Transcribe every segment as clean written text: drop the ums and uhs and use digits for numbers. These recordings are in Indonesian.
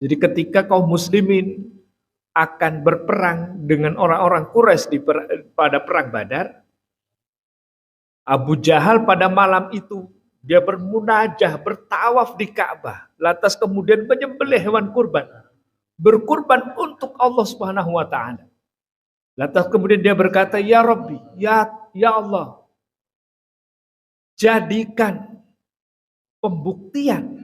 Jadi ketika kaum muslimin akan berperang dengan orang-orang Quraisy pada perang Badar, Abu Jahal pada malam itu dia bermunajah, bertawaf di Ka'bah, lantas kemudian menyembelih hewan kurban, berkurban untuk Allah Subhanahu wa taala. Lantas kemudian dia berkata, "Ya Rabbi, ya Allah, jadikan pembuktian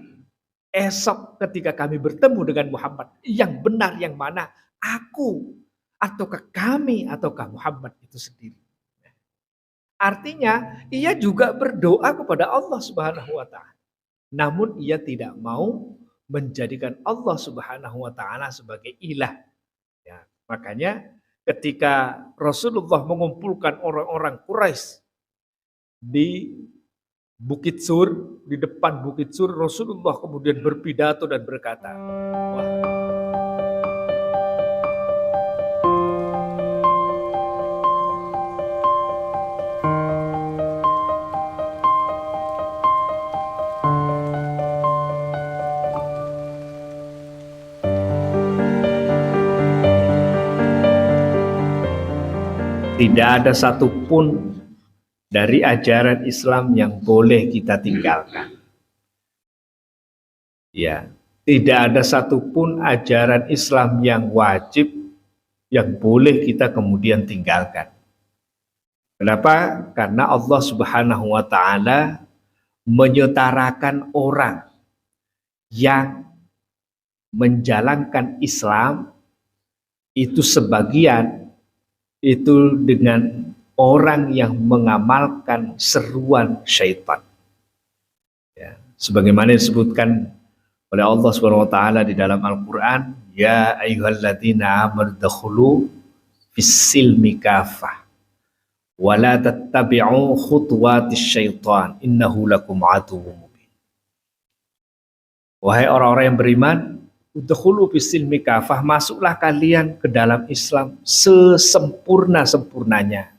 esok ketika kami bertemu dengan Muhammad, yang benar yang mana, aku ataukah kami ataukah Muhammad itu sendiri." Artinya ia juga berdoa kepada Allah Subhanahu wa taala. Namun ia tidak mau menjadikan Allah Subhanahu wa taala sebagai ilah. Ya, makanya ketika Rasulullah mengumpulkan orang-orang Quraisy di Bukit Sur, di depan Bukit Sur, Rasulullah kemudian berpidato dan berkata, "Wah, tidak ada satupun dari ajaran Islam yang boleh kita tinggalkan. Ya, tidak ada satupun ajaran Islam yang wajib yang boleh kita kemudian tinggalkan. Kenapa? Karena Allah Subhanahu wa taala menyetarakan orang yang menjalankan Islam itu sebagian itu dengan orang yang mengamalkan seruan syaitan. Ya, sebagaimana disebutkan oleh Allah Subhanahu wa taala di dalam Al-Qur'an, ya ayyuhalladzina amanu dakhulu fis-silmi kafah wa la tattabi'u khutuwatis syaitan innahu lakum aduwwum mubin. Wahai orang-orang yang beriman, udkhulu fis-silmi kafah, masuklah kalian ke dalam Islam sesempurna-sempurnanya.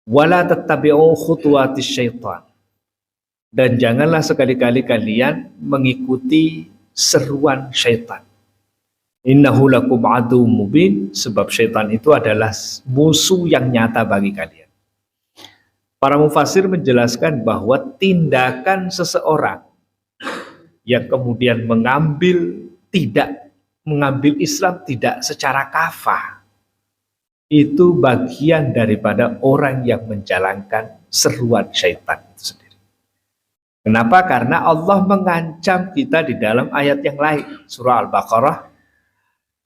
Wala tattabi'u khutuwatis syaitan, dan janganlah sekali-kali kalian mengikuti seruan syaitan. Innahu lakum aduwwum mubin, sebab syaitan itu adalah musuh yang nyata bagi kalian. Para mufasir menjelaskan bahwa tindakan seseorang yang kemudian tidak mengambil Islam tidak secara kafah, itu bagian daripada orang yang menjalankan seruan syaitan itu sendiri. Kenapa? Karena Allah mengancam kita di dalam ayat yang lain, surah Al-Baqarah,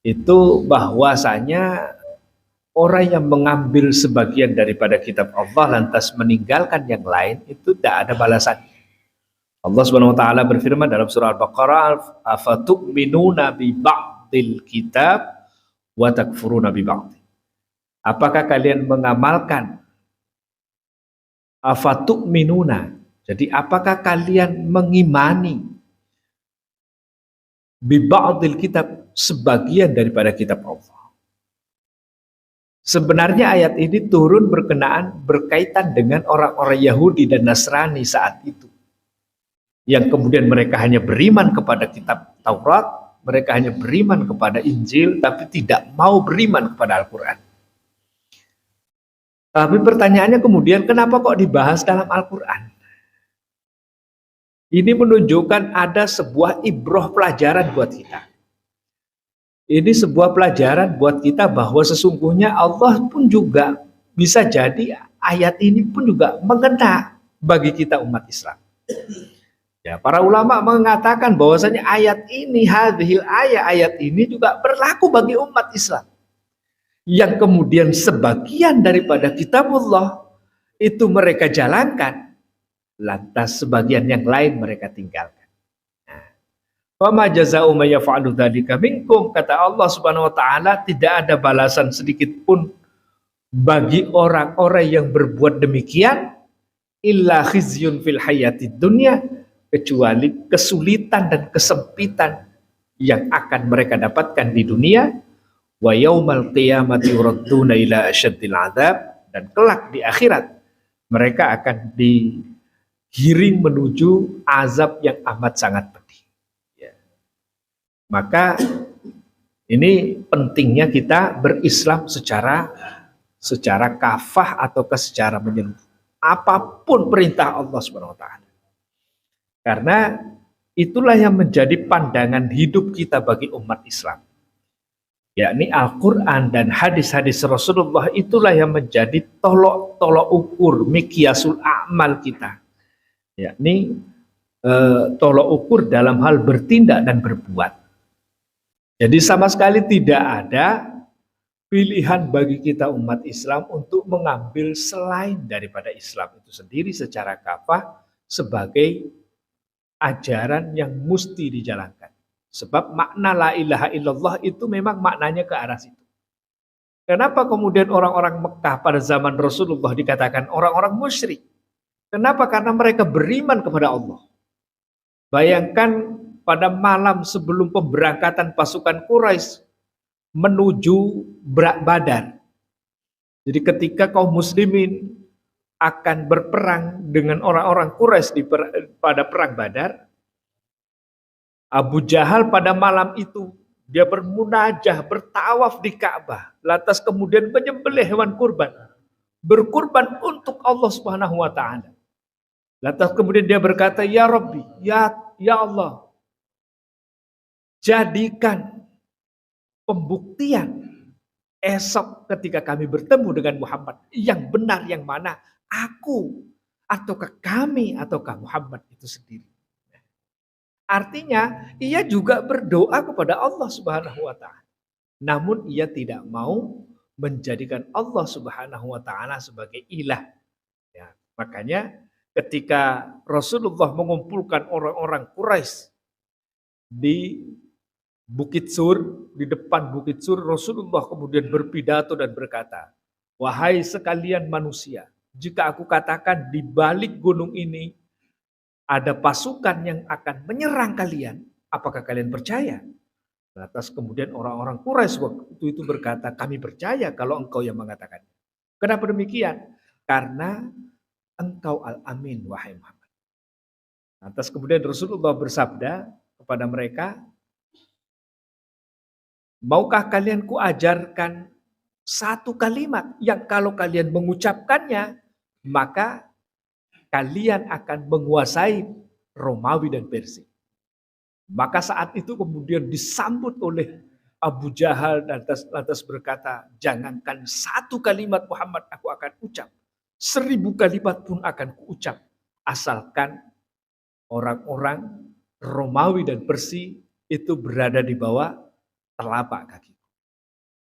itu bahwasanya orang yang mengambil sebagian daripada kitab Allah lantas meninggalkan yang lain itu tidak ada balasan. Allah Subhanahu wa taala berfirman dalam surah Al-Baqarah, "Afatu'minuna bi ba'dil kitab wa takfuruna bi ba'd." Apakah kalian mengamalkan? Afatu'minuna. Jadi apakah kalian mengimani bi ba'dil kitab, sebagian daripada kitab Allah? Sebenarnya ayat ini turun berkaitan dengan orang-orang Yahudi dan Nasrani saat itu, yang kemudian mereka hanya beriman kepada kitab Taurat, mereka hanya beriman kepada Injil, tapi tidak mau beriman kepada Al-Quran. Tapi pertanyaannya kemudian, kenapa kok dibahas dalam Al-Quran? Ini menunjukkan ada sebuah ibroh pelajaran buat kita. Ini sebuah pelajaran buat kita bahwa sesungguhnya Allah pun juga bisa jadi ayat ini pun juga mengena bagi kita umat Islam. Ya, para ulama mengatakan bahwasanya ayat ini, ayat ini juga berlaku bagi umat Islam, yang kemudian sebagian daripada kitabullah itu mereka jalankan, lantas sebagian yang lain mereka tinggalkan. Fama jazaa'u may yaf'alu dzalika minkum, kata Allah Subhanahu wa taala, tidak ada balasan sedikit pun bagi orang-orang yang berbuat demikian, illa khizyun fil hayatid dunya, kecuali kesulitan dan kesempitan yang akan mereka dapatkan di dunia, wa yaumal qiyamati yuradduna ila asyaddil adzab, dan kelak di akhirat mereka akan digiring menuju azab yang amat sangat pedih. Maka ini pentingnya kita berislam secara kafah atau secara menyeluruh. Apapun perintah Allah Subhanahu wa taala. Karena itulah yang menjadi pandangan hidup kita bagi umat Islam. Yakni Al-Quran dan hadis-hadis Rasulullah itulah yang menjadi tolok ukur miqyasul a'mal kita. Yakni tolok ukur dalam hal bertindak dan berbuat. Jadi sama sekali tidak ada pilihan bagi kita umat Islam untuk mengambil selain daripada Islam itu sendiri secara kafah sebagai ajaran yang mesti dijalankan. Sebab makna la ilaha illallah itu memang maknanya ke arah situ. Kenapa kemudian orang-orang Mekah pada zaman Rasulullah dikatakan orang-orang musyrik? Kenapa? Karena mereka beriman kepada Allah. Bayangkan pada malam sebelum pemberangkatan pasukan Quraisy menuju Badar. Jadi ketika kaum muslimin akan berperang dengan orang-orang Quraisy pada perang Badar, Abu Jahal pada malam itu dia bermunajah, bertawaf di Ka'bah, lantas kemudian menyembelih hewan kurban, berkurban untuk Allah Subhanahu wa taala. Lantas kemudian dia berkata, "Ya Rabbi, ya Allah, jadikan pembuktian esok ketika kami bertemu dengan Muhammad yang benar yang mana, aku ataukah kami ataukah Muhammad itu sendiri." Artinya ia juga berdoa kepada Allah Subhanahu wa taala. Namun ia tidak mau menjadikan Allah Subhanahu wa taala sebagai ilah. Ya, makanya ketika Rasulullah mengumpulkan orang-orang Quraisy di Bukit Sur, di depan Bukit Sur, Rasulullah kemudian berpidato dan berkata, "Wahai sekalian manusia, jika aku katakan di balik gunung ini ada pasukan yang akan menyerang kalian, apakah kalian percaya?" Lantas kemudian orang-orang Quraisy waktu itu berkata, "Kami percaya kalau engkau yang mengatakan." Kenapa demikian? Karena engkau Al-Amin, wahai Muhammad. Lantas kemudian Rasulullah bersabda kepada mereka, "Maukah kalian kuajarkan satu kalimat yang kalau kalian mengucapkannya, maka kalian akan menguasai Romawi dan Persia." Maka saat itu kemudian disambut oleh Abu Jahal dan lantas berkata, "Jangankan satu kalimat Muhammad aku akan ucap, 1000 kalimat pun akan kuucap, asalkan orang-orang Romawi dan Persia itu berada di bawah telapak kaki."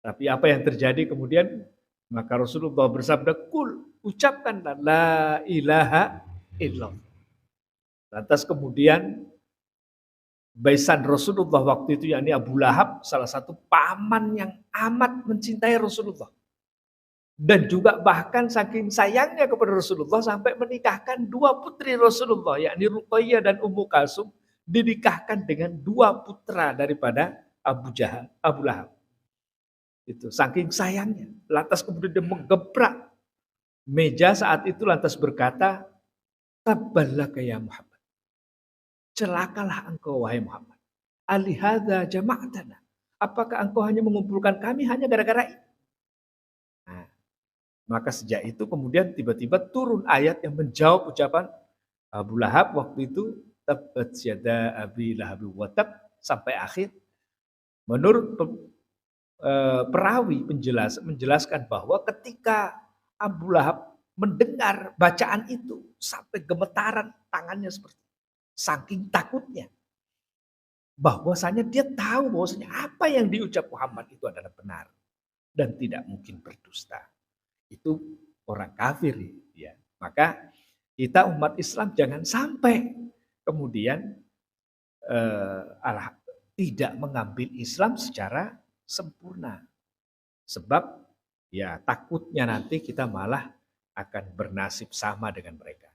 Tapi apa yang terjadi kemudian? Maka Rasulullah bersabda, "Kul, ucapkanlah la ilaha illallah." Lantas kemudian Baisan Rasulullah waktu itu, yakni Abu Lahab, salah satu paman yang amat mencintai Rasulullah. Dan juga bahkan saking sayangnya kepada Rasulullah sampai menikahkan 2 putri Rasulullah, yakni Ruqayyah dan Ummu Kalsum, dinikahkan dengan 2 putra daripada Abu Lahab. Itu saking sayangnya. Lantas kemudian dia menggebrak meja saat itu lantas berkata, "Tabbalaka ya Muhammad. Celakalah engkau wahai Muhammad. Alihadza jama'tana. Apakah engkau hanya mengumpulkan kami hanya gara-gara ini?" Nah, maka sejak itu kemudian tiba-tiba turun ayat yang menjawab ucapan Abu Lahab waktu itu, tabbat yada abi lahab wa tab, sampai akhir. Menurut perawi menjelaskan bahwa ketika Abu Lahab mendengar bacaan itu sampai gemetaran tangannya seperti saking takutnya. Bahwasanya dia tahu bahwasanya apa yang diucap Muhammad itu adalah benar dan tidak mungkin berdusta. Itu orang kafir ya. Maka kita umat Islam jangan sampai kemudian tidak mengambil Islam secara sempurna. Sebab ya takutnya nanti kita malah akan bernasib sama dengan mereka.